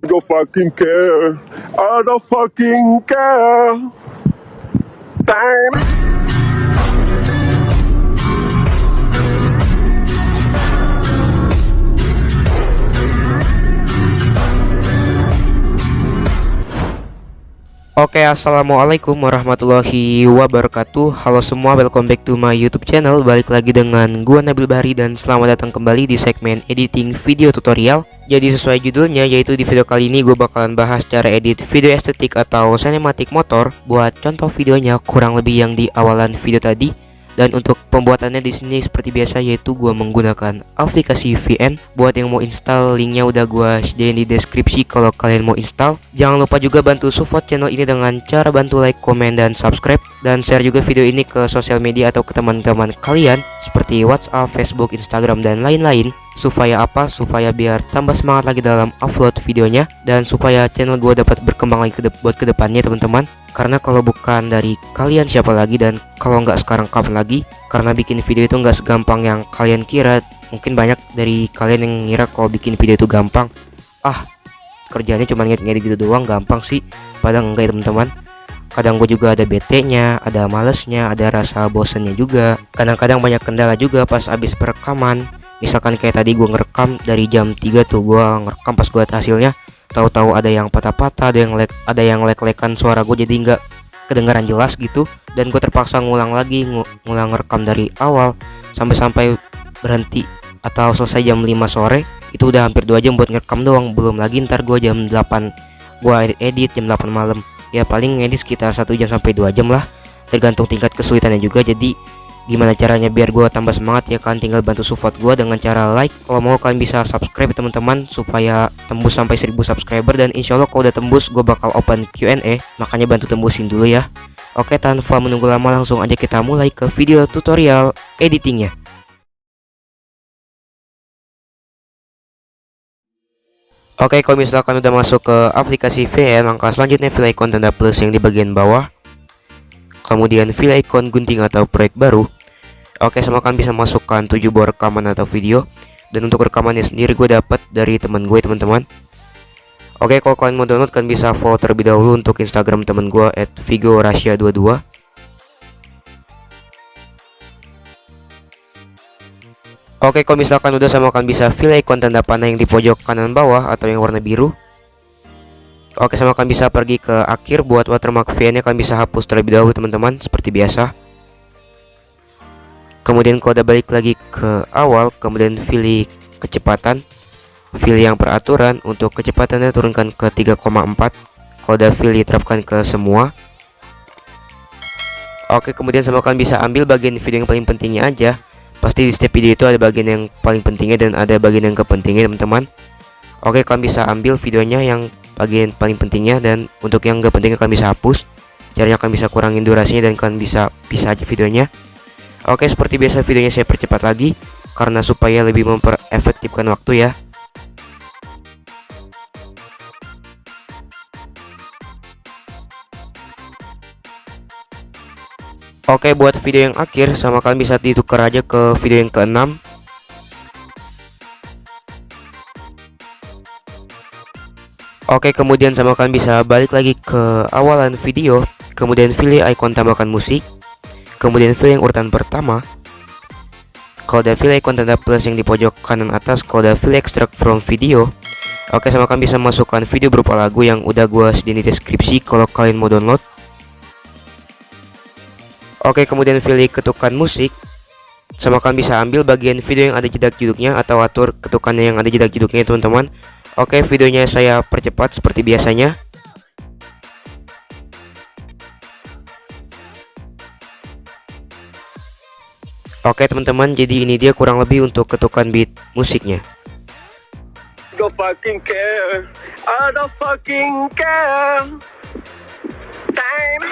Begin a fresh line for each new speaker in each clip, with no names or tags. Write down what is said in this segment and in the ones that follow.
don't fucking care. I don't fucking care. Damn.
Oke, assalamualaikum warahmatullahi wabarakatuh. Halo semua, welcome back to my YouTube channel. Balik lagi dengan gua Nabil Bahri dan selamat datang kembali di segmen editing video tutorial. Jadi sesuai judulnya, yaitu di video kali ini gue bakalan bahas cara edit video estetik atau sinematik motor. Buat contoh videonya kurang lebih yang di awalan video tadi. Dan untuk pembuatannya di sini seperti biasa, yaitu gua menggunakan aplikasi VN. Buat yang mau install, linknya udah gua sediain di deskripsi kalau kalian mau install. Jangan lupa juga bantu support channel ini dengan cara bantu like, komen, dan subscribe. Dan share juga video ini ke sosial media atau ke teman-teman kalian seperti WhatsApp, Facebook, Instagram, dan lain-lain. Supaya apa? Supaya biar tambah semangat lagi dalam upload videonya. Dan supaya channel gua dapat berkembang lagi buat kedepannya teman-teman. Karena kalau bukan dari kalian siapa lagi, dan kalau nggak sekarang kapan lagi? Karena bikin video itu nggak segampang yang kalian kira. Mungkin banyak dari kalian yang ngira kalau bikin video itu gampang. Kerjanya cuma ngedit gitu doang, gampang sih. Padahal enggak ya teman-teman. Kadang gue juga ada bete-nya, ada malesnya, ada rasa bosannya juga. Kadang-kadang banyak kendala juga pas abis perekaman. Misalkan kayak tadi gue ngerekam dari jam 3 tuh, gue ngerekam pas gue liat hasilnya, tahu-tahu ada yang patah-patah, ada yang lek-lekan suara gue jadi nggak kedengaran jelas gitu. Dan gue terpaksa ngulang lagi, ngulang rekam dari awal sampai berhenti atau selesai jam 5 sore. Itu udah hampir 2 jam buat ngerekam doang. Belum lagi ntar gue jam 8 gue edit jam 8 malam. Ya paling edit sekitar 1 jam sampai 2 jam lah, tergantung tingkat kesulitannya juga. Jadi gimana caranya biar gue tambah semangat? Ya kalian tinggal bantu support gue dengan cara like. Kalau mau kalian bisa subscribe teman-teman supaya tembus sampai 1000 subscriber. Dan insya Allah kalau udah tembus gue bakal open Q&A, makanya bantu tembusin dulu ya. Oke, tanpa menunggu lama langsung aja kita mulai ke video tutorial editingnya. Oke, kalau misalkan udah masuk ke aplikasi VN, langkah selanjutnya pilih icon tanda plus yang di bagian bawah. Kemudian pilih icon gunting atau proyek baru. Oke, sama kalian bisa masukkan 7 buah rekaman atau video. Dan untuk rekamannya sendiri gue dapat dari teman gue teman-teman. Oke, kalau kalian mau download kalian bisa follow terlebih dahulu untuk Instagram teman gue @vigorasya22. Oke, kalau misalkan udah, sama kalian bisa pilih icon tanda panah yang di pojok kanan bawah atau yang warna biru. Oke, sama kalian bisa pergi ke akhir. Buat watermark VN nya kalian bisa hapus terlebih dahulu teman-teman, seperti biasa. Kemudian kalau udah balik lagi ke awal, kemudian pilih kecepatan, pilih yang peraturan. Untuk kecepatannya turunkan ke 3,4. Kalau udah pilih terapkan ke semua. Oke, kemudian sama kalian bisa ambil bagian video yang paling pentingnya aja. Pasti di setiap video itu ada bagian yang paling pentingnya dan ada bagian yang kepentingnya teman-teman. Oke, kalian bisa ambil videonya yang bagian paling pentingnya, dan untuk yang gak pentingnya kalian bisa hapus. Caranya kalian bisa kurangin durasinya dan kalian bisa pisah aja videonya. Oke, seperti biasa videonya saya percepat lagi karena supaya lebih memperefektifkan waktu ya. Oke, buat video yang akhir sama kalian bisa ditukar aja ke video yang ke-6. Oke, kemudian sama kalian bisa balik lagi ke awalan video, kemudian pilih icon tambahkan musik, kemudian pilih yang urutan pertama. Kalau udah pilih icon tanda plus yang di pojok kanan atas, kalau udah pilih extract from video. Oke, sama kalian bisa masukkan video berupa lagu yang udah gua sediain di deskripsi kalau kalian mau download. Oke, kemudian pilih ketukan musik. Sama kalian bisa ambil bagian video yang ada jedak jeduknya atau atur ketukannya yang ada jedak jeduknya teman-teman. Oke, videonya saya percepat seperti biasanya. Oke teman-teman, jadi ini dia kurang lebih untuk ketukan beat musiknya.
Don't fucking care. I don't fucking care. Damn.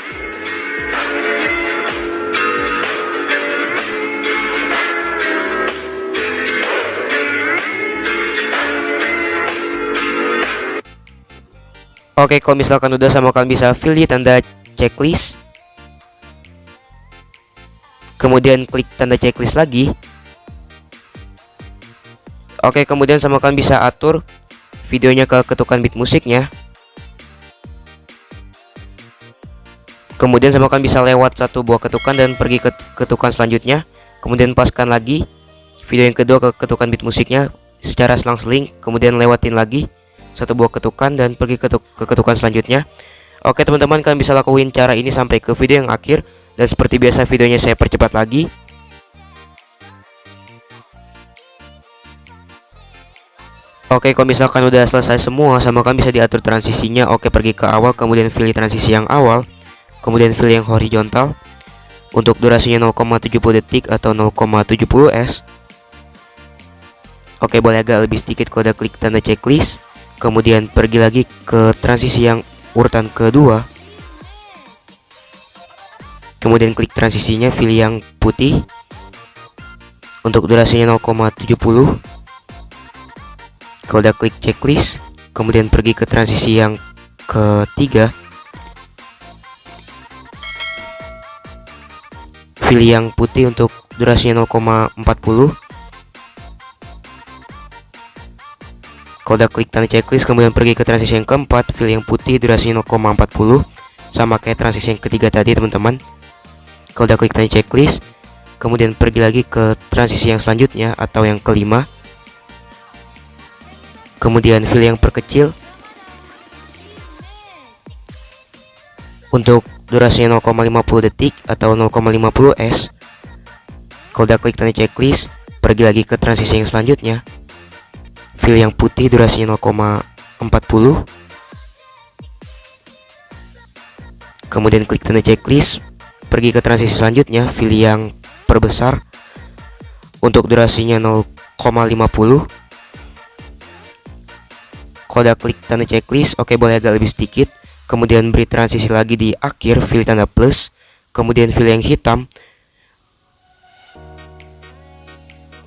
Oke, kalau misalkan udah, sama kalian bisa pilih tanda checklist. Kemudian klik tanda checklist lagi. Oke, kemudian sama kalian bisa atur videonya ke ketukan bit musiknya. Kemudian sama kalian bisa lewat satu buah ketukan dan pergi ke ketukan selanjutnya. Kemudian paskan lagi video yang kedua ke ketukan bit musiknya secara selang-seling. Kemudian lewatin lagi satu buah ketukan dan pergi ke ketukan selanjutnya. Oke teman-teman, kalian bisa lakuin cara ini sampai ke video yang akhir. Dan seperti biasa videonya saya percepat lagi. Oke, kalau misalkan udah selesai semua, sama kalian bisa diatur transisinya. Oke, pergi ke awal, kemudian pilih transisi yang awal. Kemudian pilih yang horizontal. Untuk durasinya 0,70 detik atau 0,70 s. Oke, boleh agak lebih sedikit kalau udah klik tanda checklist. Kemudian pergi lagi ke transisi yang urutan kedua. Kemudian klik transisinya, pilih yang putih. Untuk durasinya 0,70. Kalau udah klik checklist, kemudian pergi ke transisi yang ketiga. Pilih yang putih untuk durasinya 0,40. Kalau udah klik tanda checklist, kemudian pergi ke transisi yang keempat, pilih yang putih durasinya 0,40. Sama kayak transisi yang ketiga tadi teman-teman. Kalau udah klik tanda checklist, kemudian pergi lagi ke transisi yang selanjutnya atau yang kelima. Kemudian pilih yang perkecil untuk durasinya 0,50 detik atau 0,50 s. Kalau udah klik tanda checklist, pergi lagi ke transisi yang selanjutnya. Pilih yang putih durasinya 0,40. Kemudian klik tanda checklist, pergi ke transisi selanjutnya, pilih yang perbesar untuk durasinya 0,50. Kalau udah klik tanda checklist, oke, boleh agak lebih sedikit. Kemudian beri transisi lagi di akhir, pilih tanda plus. Kemudian pilih yang hitam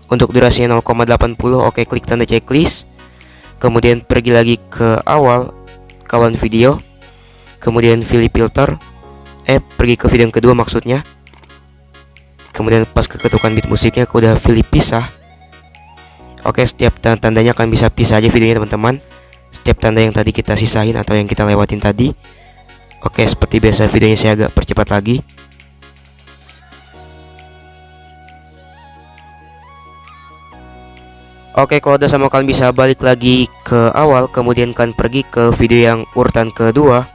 untuk durasinya 0,80. Oke, klik tanda checklist. Kemudian pergi lagi ke awal kawan video. Kemudian pilih filter. Pergi ke video yang kedua maksudnya. Kemudian pas ke ketukan bit musiknya, aku udah pilih pisah. Oke, setiap tandanya kalian bisa pisah aja videonya teman-teman. Setiap tanda yang tadi kita sisain atau yang kita lewatin tadi. Oke, seperti biasa videonya saya agak percepat lagi. Oke, kalau udah sama kalian bisa balik lagi ke awal. Kemudian kalian pergi ke video yang urutan kedua.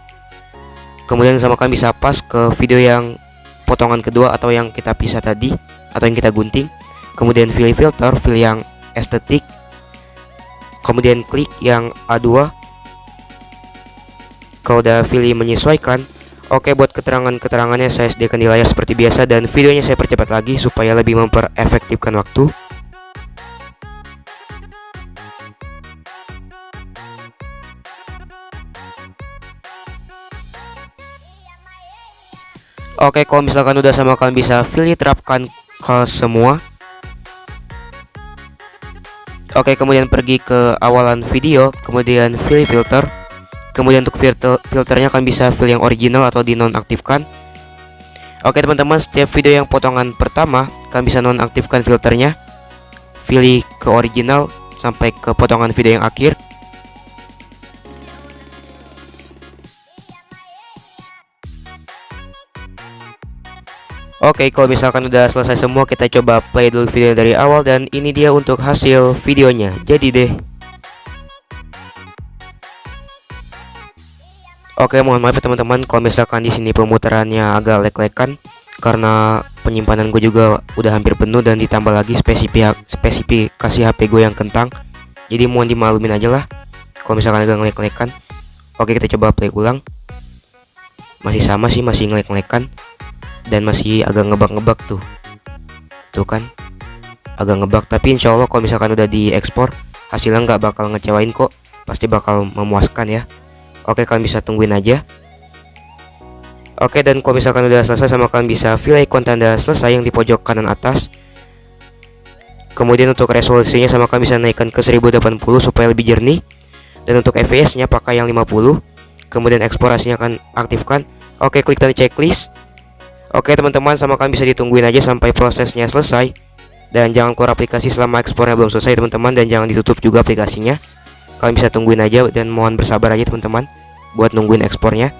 Kemudian sama kalian bisa pas ke video yang potongan kedua atau yang kita pisah tadi atau yang kita gunting. Kemudian pilih filter, pilih yang estetik. Kemudian klik yang A2. Kalau udah pilih menyesuaikan, oke, buat keterangannya saya sediakan di layar seperti biasa. Dan videonya saya percepat lagi supaya lebih memperefektifkan waktu. Oke, kalau misalkan udah sama kalian bisa pilih terapkan ke semua. Oke, kemudian pergi ke awalan video, kemudian pilih filter. Kemudian untuk filternya kalian bisa pilih yang original atau dinonaktifkan. Oke teman-teman, setiap video yang potongan pertama kalian bisa nonaktifkan filternya. Pilih ke original sampai ke potongan video yang akhir. Oke, kalau misalkan udah selesai semua, kita coba play dulu video dari awal. Dan ini dia untuk hasil videonya. Jadi deh. Oke, mohon maaf ya teman-teman kalau misalkan di sini pemutarannya agak lag-lagan karena penyimpanan gue juga udah hampir penuh dan ditambah lagi spesifikasi HP gue yang kentang. Jadi mohon dimaklumin aja lah kalau misalkan agak ngelag-lagan. Oke, kita coba play ulang. Masih sama sih, masih ngelag-lagan. Dan masih agak ngebak-ngebak tuh. Tuh kan, agak ngebak. Tapi insya Allah kalau misalkan udah diekspor, hasilnya nggak bakal ngecewain kok. Pasti bakal memuaskan ya. Oke, kalian bisa tungguin aja. Oke, dan kalau misalkan udah selesai, sama kalian bisa pilih ikon tanda selesai yang di pojok kanan atas. Kemudian untuk resolusinya sama kalian bisa naikkan ke 1080 supaya lebih jernih. Dan untuk fps nya pakai yang 50. Kemudian eksplorasinya akan aktifkan. Oke, klik tanda checklist. Oke teman-teman, sama kalian bisa ditungguin aja sampai prosesnya selesai. Dan jangan keluar aplikasi selama ekspornya belum selesai teman-teman. Dan jangan ditutup juga aplikasinya, kalian bisa tungguin aja dan mohon bersabar aja teman-teman buat nungguin ekspornya.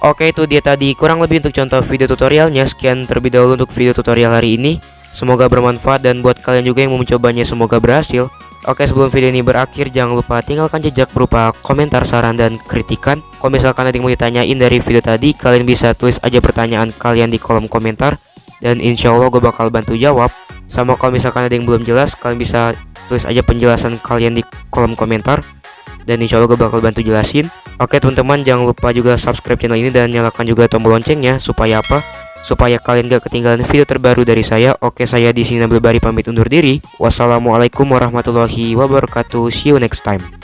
Oke, itu dia tadi kurang lebih untuk contoh video tutorialnya. Sekian terlebih dahulu untuk video tutorial hari ini. Semoga bermanfaat dan buat kalian juga yang mau mencobanya semoga berhasil. Oke, sebelum video ini berakhir jangan lupa tinggalkan jejak berupa komentar, saran, dan kritikan. Kalau misalkan ada yang mau ditanyain dari video tadi, kalian bisa tulis aja pertanyaan kalian di kolom komentar dan insya Allah gue bakal bantu jawab. Sama kalau misalkan ada yang belum jelas, kalian bisa tulis aja penjelasan kalian di kolom komentar dan insya Allah gue bakal bantu jelasin. Oke teman-teman, jangan lupa juga subscribe channel ini dan nyalakan juga tombol loncengnya. Supaya apa? Supaya kalian gak ketinggalan video terbaru dari saya. Oke, saya di sini Nabil Bari pamit undur diri. Wassalamualaikum warahmatullahi wabarakatuh. See you next time.